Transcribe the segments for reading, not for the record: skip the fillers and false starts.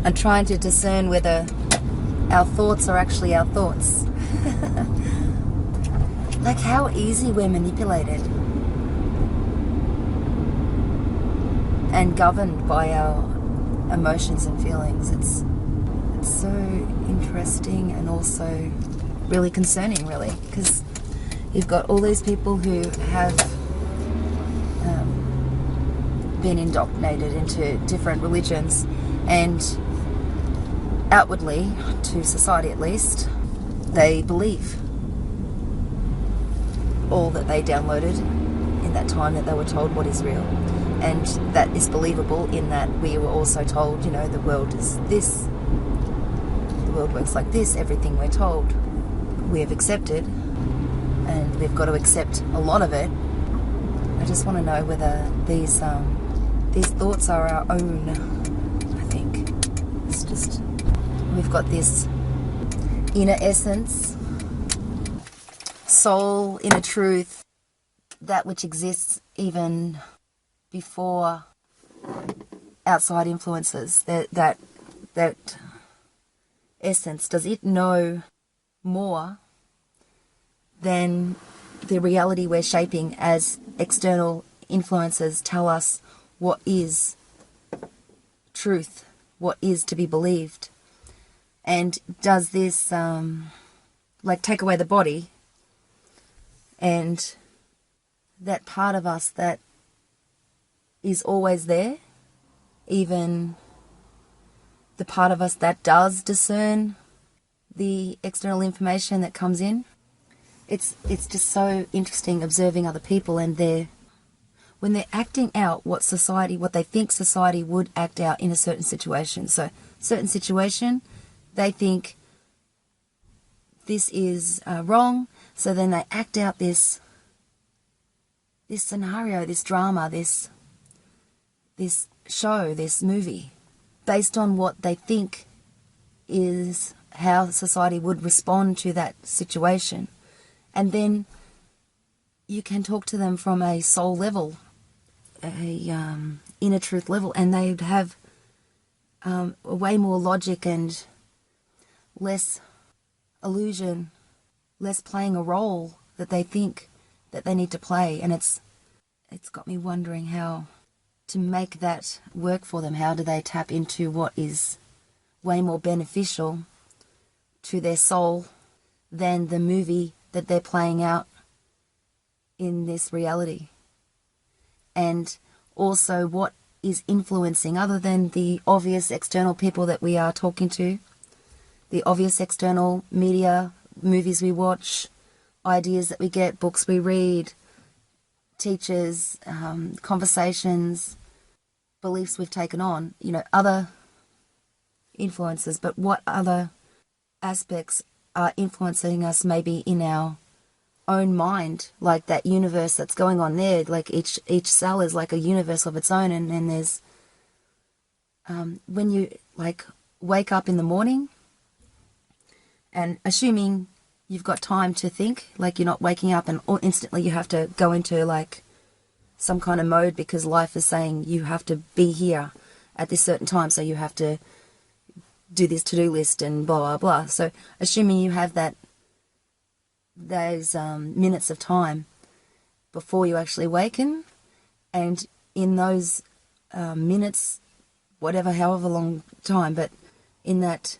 and trying to discern whether our thoughts are actually our thoughts. Like how easy we're manipulated and governed by our emotions and feelings. It's so interesting and also really concerning, really, because you've got all these people who have been indoctrinated into different religions, and outwardly, to society at least, they believe all that they downloaded in that time that they were told what is real. And that is believable in that we were also told, you know, the world is this, the world works like this, everything we're told we have accepted, and we've got to accept a lot of it. I just want to know whether these thoughts are our own. I think it's just, we've got this inner essence, soul, inner truth, that which exists even before outside influences. That essence, does it know more than the reality we're shaping as external influences tell us what is truth, what is to be believed? And does this like take away the body and that part of us that is always there, even the part of us that does discern the external information that comes in? It's just so interesting observing other people and when they're acting out what they think society would act out in a certain situation. So, certain situation, they think this is wrong, so then they act out this scenario, this drama, this show, this movie, based on what they think is how society would respond to that situation. And then you can talk to them from a soul level, a inner truth level, and they'd have way more logic and less illusion, less playing a role that they think that they need to play. And it's got me wondering how to make that work for them. How do they tap into what is way more beneficial to their soul than the movie that they're playing out in this reality? And also what is influencing, other than the obvious external people that we are talking to, the obvious external media, movies we watch, ideas that we get, books we read, teachers, conversations, beliefs we've taken on, you know, other influences. But what other aspects are influencing us maybe in our own mind, like that universe that's going on there? Like each cell is like a universe of its own, and then there's when you like wake up in the morning, and assuming you've got time to think, like you're not waking up and instantly you have to go into like some kind of mode because life is saying you have to be here at this certain time, so you have to do this to-do list and blah blah blah. So assuming you have those minutes of time before you actually waken, and in those minutes, whatever, however long time, but in that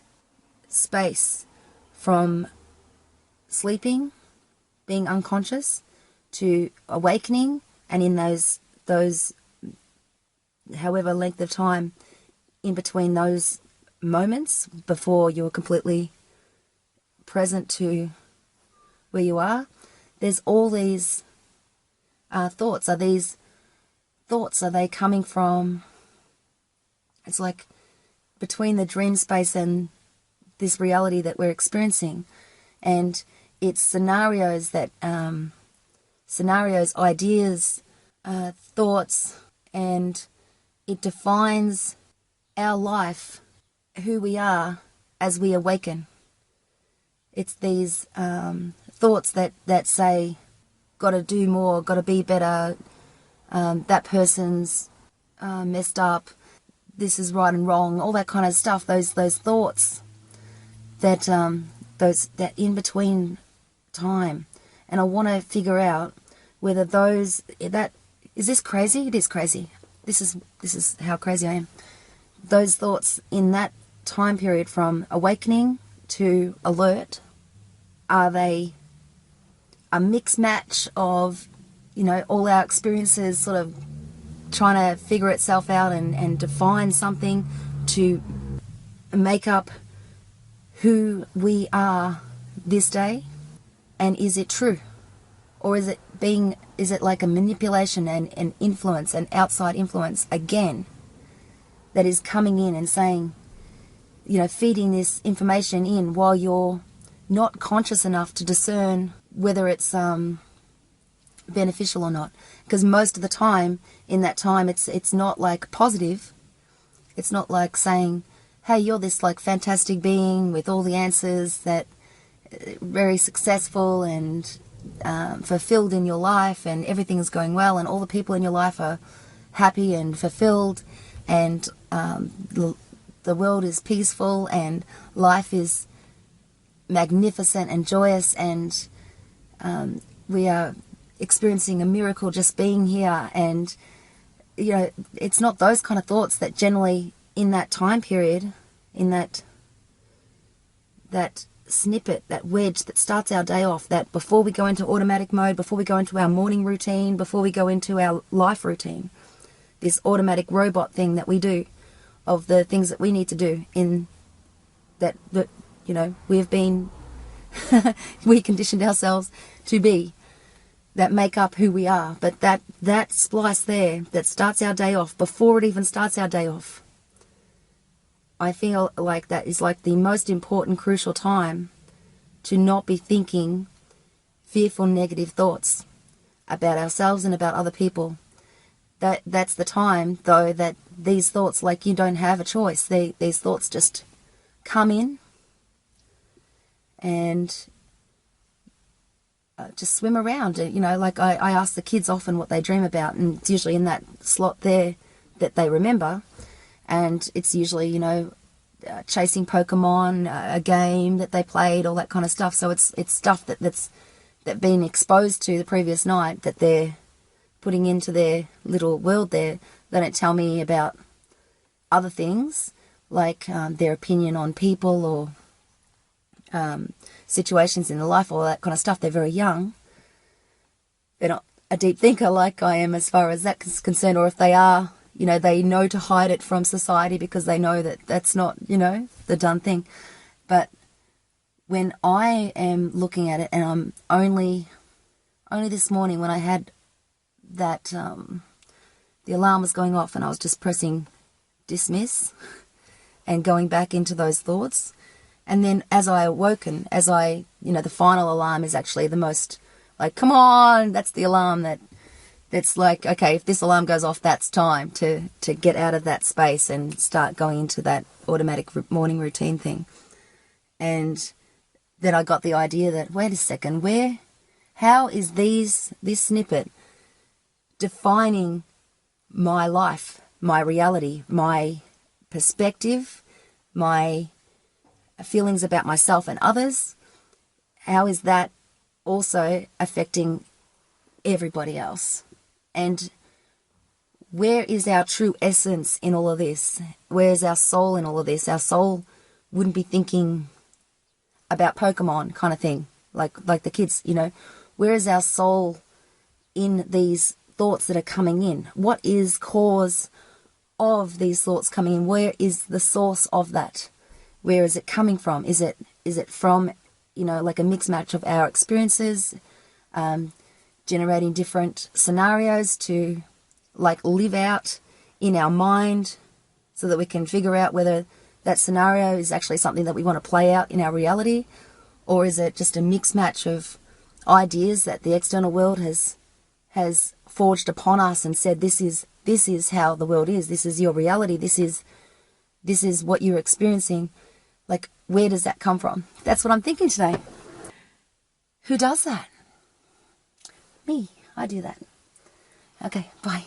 space from sleeping, being unconscious, to awakening, and in those however length of time in between those moments before you're completely present to where you are, there's all these thoughts. Are these thoughts, are they coming from, it's like between the dream space and this reality that we're experiencing, and it's scenarios that ideas, thoughts, and it defines our life, who we are as we awaken. It's these thoughts that say, gotta do more, gotta be better, that person's messed up, this is right and wrong, all that kind of stuff, those thoughts that that in between time. And I want to figure out whether that is this crazy? It is crazy. This is how crazy I am. Those thoughts in that time period from awakening to alert, are they a mix match of, all our experiences sort of trying to figure itself out and define something to make up who we are this day? And is it true? Or is it like a manipulation and an influence, an outside influence again, that is coming in and saying, feeding this information in while you're not conscious enough to discern whether it's beneficial or not? Because most of the time, in that time, it's not like positive. It's not like saying, hey, you're this like fantastic being with all the answers, that very successful and fulfilled in your life, and everything is going well, and all the people in your life are happy and fulfilled, and the world is peaceful, and life is magnificent and joyous, and we are experiencing a miracle just being here. And it's not those kind of thoughts that generally in that time period, in that snippet, that wedge that starts our day off, that before we go into automatic mode, before we go into our morning routine, before we go into our life routine, this automatic robot thing that we do of the things that we need to do, in that we have been we conditioned ourselves to be, that make up who we are. But that splice there that starts our day off, before it even starts our day off, I feel like that is like the most important, crucial time to not be thinking fearful, negative thoughts about ourselves and about other people. That's the time, though, that these thoughts, like, you don't have a choice. These thoughts just come in and just swim around. Like I ask the kids often what they dream about, and it's usually in that slot there that they remember. And it's usually, chasing Pokemon, a game that they played, all that kind of stuff. So it's stuff that's been exposed to the previous night, that they're putting into their little world there. They don't tell me about other things, like their opinion on people or situations in their life, all that kind of stuff. They're very young. They're not a deep thinker like I am as far as that's concerned. Or if they are, they know to hide it from society because they know that that's not, the done thing. But when I am looking at it, and I'm only this morning when I had that, the alarm was going off and I was just pressing dismiss and going back into those thoughts. And then as I awoken, the final alarm is actually the most, like, come on, that's the alarm that's like, okay, if this alarm goes off, that's time to get out of that space and start going into that automatic morning routine thing. And then I got the idea that, wait a second, how is this snippet defining my life, my reality, my perspective, my feelings about myself and others? How is that also affecting everybody else? And where is our true essence in all of this? Where is our soul in all of this? Our soul wouldn't be thinking about Pokemon kind of thing, like the kids, Where is our soul in these thoughts that are coming in? What is cause of these thoughts coming in? Where is the source of that? Where is it coming from? Is it from, like a mix match of our experiences, generating different scenarios to like live out in our mind so that we can figure out whether that scenario is actually something that we want to play out in our reality? Or is it just a mix match of ideas that the external world has forged upon us and said, this is how the world is, this is your reality, this is what you're experiencing? Like, where does that come from? That's what I'm thinking today. Who does that? Me. I do that. Okay, bye.